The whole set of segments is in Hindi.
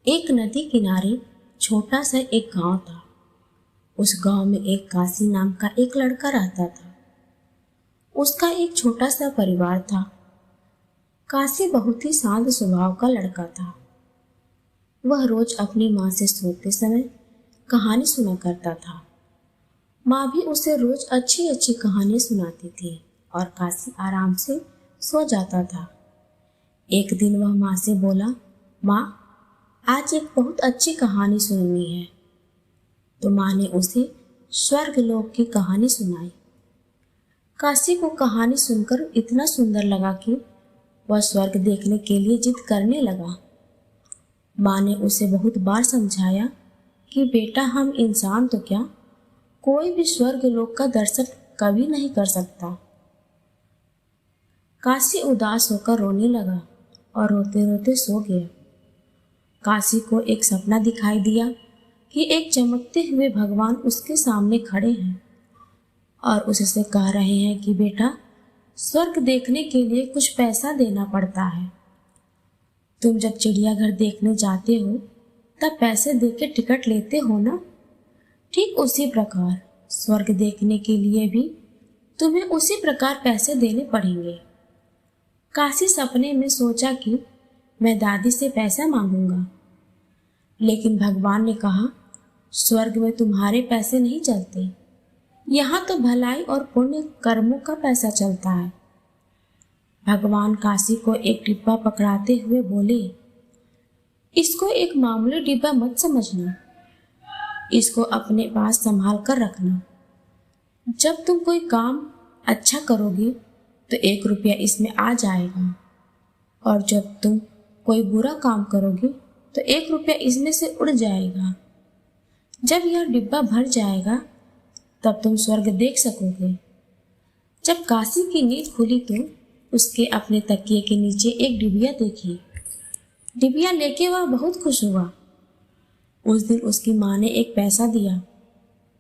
एक नदी किनारे छोटा सा एक गांव था। उस गांव में एक काशी नाम का एक लड़का रहता था। उसका एक छोटा सा परिवार था। काशी बहुत ही शांत स्वभाव का लड़का था। वह रोज अपनी माँ से सोते समय कहानी सुना करता था। माँ भी उसे रोज अच्छी अच्छी कहानी सुनाती थी और काशी आराम से सो जाता था। एक दिन वह माँ से बोला, माँ, आज एक बहुत अच्छी कहानी सुननी है। तो माँ ने उसे स्वर्गलोक की कहानी सुनाई। काशी को कहानी सुनकर इतना सुंदर लगा कि वह स्वर्ग देखने के लिए जिद करने लगा। माँ ने उसे बहुत बार समझाया कि बेटा, हम इंसान तो क्या, कोई भी स्वर्गलोक का दर्शन कभी नहीं कर सकता। काशी उदास होकर रोने लगा और रोते रोते सो गया। काशी को एक सपना दिखाई दिया कि एक चमकते हुए भगवान उसके सामने खड़े हैं और उससे कह रहे हैं कि बेटा, स्वर्ग देखने के लिए कुछ पैसा देना पड़ता है। तुम जब चिड़ियाघर देखने जाते हो तब पैसे देके टिकट लेते हो ना, ठीक उसी प्रकार स्वर्ग देखने के लिए भी तुम्हें उसी प्रकार पैसे देने पड़ेंगे। काशी सपने में सोचा कि मैं दादी से पैसा मांगूंगा, लेकिन भगवान ने कहा, स्वर्ग में तुम्हारे पैसे नहीं चलते, यहाँ तो भलाई और पुण्य कर्मों का पैसा चलता है। भगवान काशी को एक डिब्बा पकड़ाते हुए बोले, इसको एक मामूली डिब्बा मत समझना, इसको अपने पास संभाल कर रखना। जब तुम कोई काम अच्छा करोगे तो 1 रुपया इसमें आ जाएगा, और जब तुम कोई बुरा काम करोगे तो 1 रुपया इसमें से उड़ जाएगा। जब यह डिब्बा भर जाएगा तब तुम स्वर्ग देख सकोगे। जब काशी की नींद खुली तो उसके अपने तकिए के नीचे एक डिबिया देखी। डिबिया लेके वह बहुत खुश हुआ। उस दिन उसकी माँ ने एक पैसा दिया।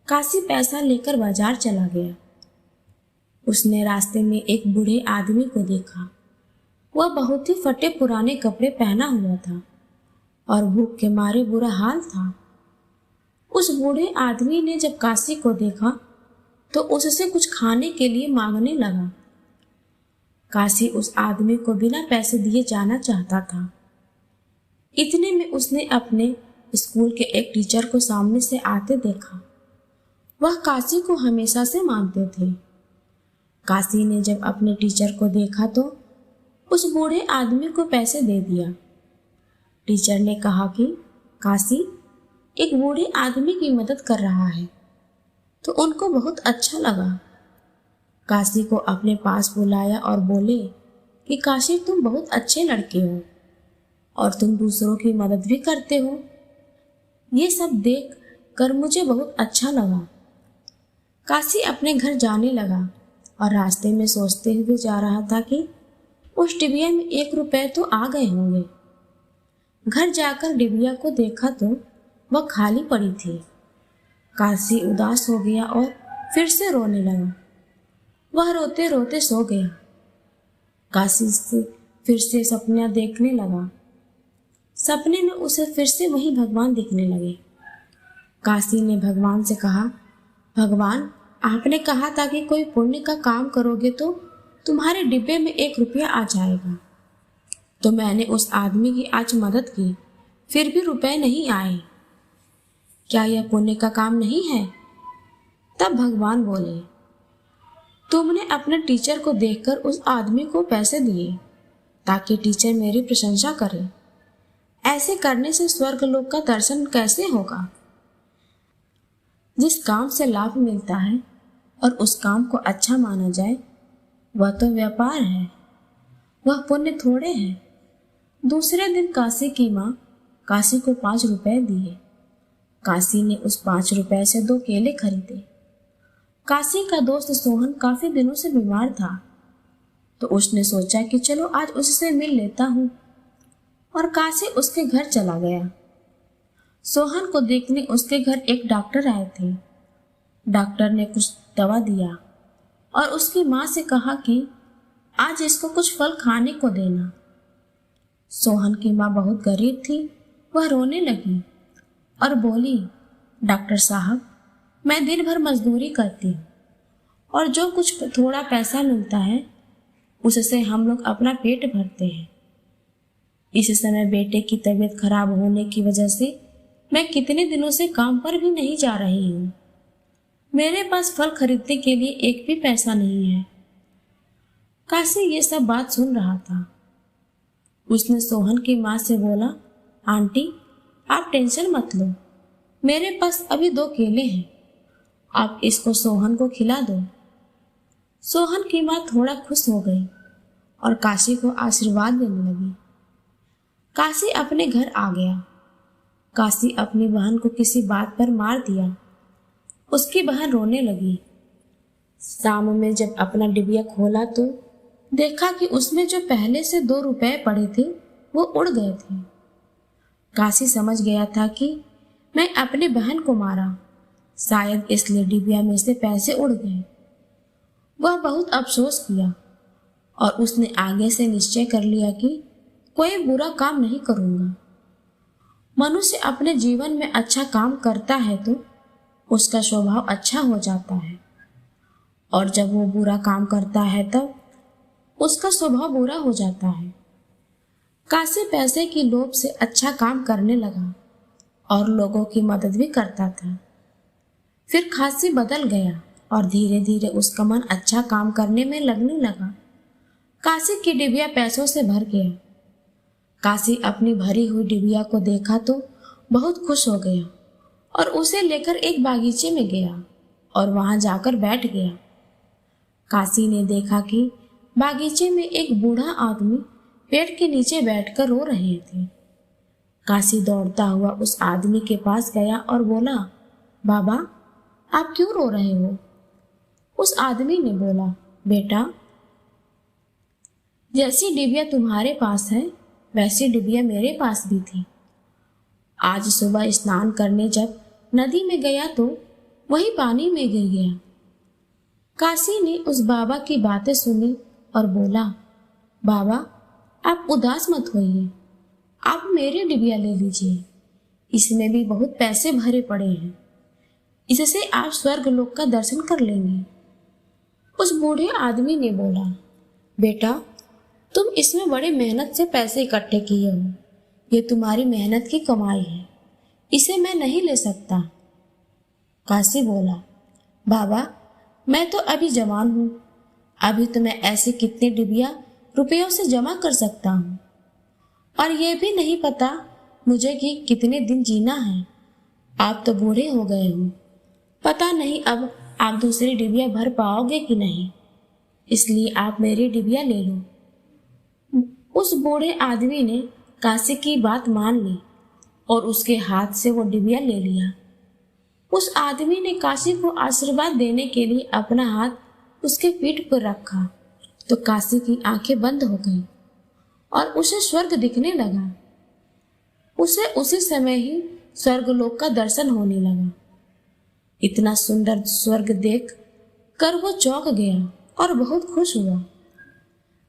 काशी पैसा लेकर बाजार चला गया। उसने रास्ते में एक बूढ़े आदमी को देखा। वह बहुत ही फटे पुराने कपड़े पहना हुआ था और भूख के मारे बुरा हाल था। उस बूढ़े आदमी ने जब काशी को देखा तो उससे कुछ खाने के लिए मांगने लगा। काशी उस आदमी को बिना पैसे दिए जाना चाहता था। इतने में उसने अपने स्कूल के एक टीचर को सामने से आते देखा। वह काशी को हमेशा से मानते थे। काशी ने जब अपने टीचर को देखा तो उस बूढ़े आदमी को पैसे दे दिया। टीचर ने कहा कि काशी एक बूढ़े आदमी की मदद कर रहा है, तो उनको बहुत अच्छा लगा। काशी को अपने पास बुलाया और बोले कि काशी, तुम बहुत अच्छे लड़के हो और तुम दूसरों की मदद भी करते हो। ये सब देख कर मुझे बहुत अच्छा लगा। काशी अपने घर जाने लगा और रास्ते में सोचते हुए जा रहा था कि उस डिबिया में 1 रुपये तो आ गए होंगे। घर जाकर डिबिया को देखा तो वह खाली पड़ी थी। काशी उदास हो गया और फिर से रोने लगा। वह रोते रोते सो गया। काशी से फिर से सपना देखने लगा। सपने में उसे फिर से वही भगवान दिखने लगे। काशी ने भगवान से कहा, भगवान, आपने कहा था कि कोई पुण्य का काम करोगे तो तुम्हारे डिब्बे में 1 रुपया आ जाएगा। तो मैंने उस आदमी की आज मदद की, फिर भी रुपए नहीं आए। क्या यह पुण्य का काम नहीं है? तब भगवान बोले, तुमने अपने टीचर को देखकर उस आदमी को पैसे दिए ताकि टीचर मेरी प्रशंसा करे। ऐसे करने से स्वर्गलोक का दर्शन कैसे होगा? जिस काम से लाभ मिलता है और उस काम को अच्छा माना जाए, वह तो व्यापार है, वह पुण्य थोड़े है। दूसरे दिन काशी की माँ काशी को 5 रुपए दिए। काशी ने उस 5 रुपए से 2 केले खरीदे। काशी का दोस्त सोहन काफी दिनों से बीमार था, तो उसने सोचा कि चलो आज उससे मिल लेता हूँ, और काशी उसके घर चला गया। सोहन को देखने उसके घर एक डॉक्टर आए थे। डॉक्टर ने कुछ दवा दिया और उसकी माँ से कहा कि आज इसको कुछ फल खाने को देना। सोहन की माँ बहुत गरीब थी वह रोने लगी और बोली, डॉक्टर साहब, मैं दिन भर मजदूरी करती हूँ और जो कुछ थोड़ा पैसा मिलता है उससे हम लोग अपना पेट भरते हैं। इस समय बेटे की तबीयत खराब होने की वजह से मैं कितने दिनों से काम पर भी नहीं जा रही हूँ। मेरे पास फल खरीदने के लिए एक भी पैसा नहीं है। काशी ये सब बात सुन रहा था। उसने सोहन की माँ से बोला, आंटी, आप टेंशन मत लो, मेरे पास अभी 2 केले हैं, आप इसको सोहन को खिला दो। सोहन की माँ थोड़ा खुश हो गई और काशी को आशीर्वाद देने लगी। काशी अपने घर आ गया। काशी अपनी बहन को किसी बात पर मार दिया। उसकी बहन रोने लगी। शाम में जब अपना डिबिया खोला तो देखा कि उसमें जो पहले से 2 रुपए पड़े थे वो उड़ गए थे। काशी समझ गया था कि मैं अपने बहन को मारा, शायद इसलिए डिबिया में से पैसे उड़ गए। वह बहुत अफसोस किया और उसने आगे से निश्चय कर लिया कि कोई बुरा काम नहीं करूँगा। मनुष्य अपने जीवन में अच्छा काम करता है तो उसका स्वभाव अच्छा हो जाता है, और जब वो बुरा काम करता है तब उसका स्वभाव बुरा हो जाता है। काशी पैसे की लोभ से अच्छा काम करने लगा और लोगों की मदद भी करता था। फिर काशी बदल गया और धीरे धीरे उसका मन अच्छा काम करने में लगने लगा। काशी की डिबिया पैसों से भर गया। काशी अपनी भरी हुई डिबिया को देखा तो बहुत खुश हो गया और उसे लेकर एक बागीचे में गया और वहां जाकर बैठ गया। काशी ने देखा कि बागीचे में एक बूढ़ा आदमी पेड़ के नीचे बैठकर रो रहे थे। काशी दौड़ता हुआ उस आदमी के पास गया और बोला, बाबा, आप क्यों रो रहे हो? उस आदमी ने बोला, बेटा, जैसी डिबिया तुम्हारे पास है वैसी डिबिया मेरे पास भी थी। आज सुबह स्नान करने जब नदी में गया तो वही पानी में गिर गया। काशी ने उस बाबा की बातें सुनी और बोला, बाबा, आप उदास मत होइए, आप मेरी डिबिया ले लीजिए, इसमें भी बहुत पैसे भरे पड़े हैं, इससे आप स्वर्ग लोक का दर्शन कर लेंगे। उस बूढ़े आदमी ने बोला, बेटा, तुम इसमें बड़ी मेहनत से पैसे इकट्ठे किए हो, ये तुम्हारी मेहनत की कमाई है, इसे मैं नहीं ले सकता। काशी बोला, बाबा, मैं तो अभी जवान हूँ, अभी तो मैं ऐसे कितने डिबिया रुपयों से जमा कर सकता हूँ, और ये भी नहीं पता मुझे कि कितने दिन जीना है। आप तो बूढ़े हो गए हो, पता नहीं अब आप दूसरी डिबिया भर पाओगे कि नहीं, इसलिए आप मेरी डिबिया ले लो। उस बूढ़े आदमी ने काशी की बात मान ली और उसके हाथ से वो डिबिया ले लिया। उस आदमी ने काशी को आशीर्वाद देने के लिए अपना हाथ उसके पीठ पर रखा तो काशी की आंखें बंद हो गईं और उसे स्वर्ग दिखने लगा। उसे उसी समय ही स्वर्गलोक का दर्शन होने लगा। इतना सुंदर स्वर्ग देख कर वो चौंक गया और बहुत खुश हुआ।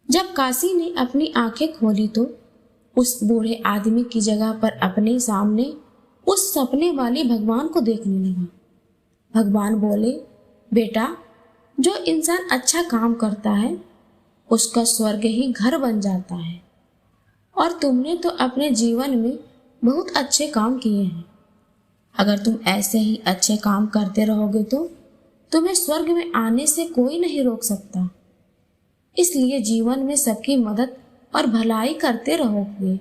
जब काशी ने अपनी आंखें खोली तो उस बूढ़े आदमी की जगह पर अपने सामने उस सपने वाले भगवान को देखने लगा। भगवान बोले, बेटा, जो इंसान अच्छा काम करता है उसका स्वर्ग ही घर बन जाता है, और तुमने तो अपने जीवन में बहुत अच्छे काम किए हैं। अगर तुम ऐसे ही अच्छे काम करते रहोगे तो तुम्हें स्वर्ग में आने से कोई नहीं रोक सकता। इसलिए जीवन में सबकी मदद और भलाई करते रहोगे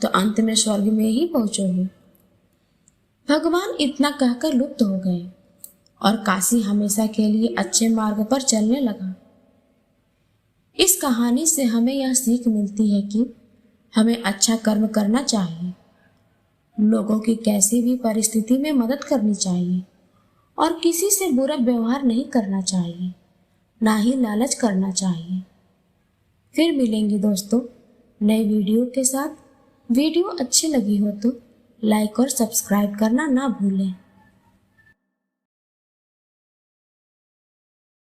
तो अंत में स्वर्ग में ही पहुंचोगे। भगवान इतना कहकर लुप्त हो गए और काशी हमेशा के लिए अच्छे मार्ग पर चलने लगा। इस कहानी से हमें यह सीख मिलती है कि हमें अच्छा कर्म करना चाहिए, लोगों की कैसी भी परिस्थिति में मदद करनी चाहिए और किसी से बुरा व्यवहार नहीं करना चाहिए, ना ही लालच करना चाहिए। फिर मिलेंगे दोस्तों नए वीडियो के साथ। वीडियो अच्छी लगी हो तो लाइक और सब्सक्राइब करना ना भूलें।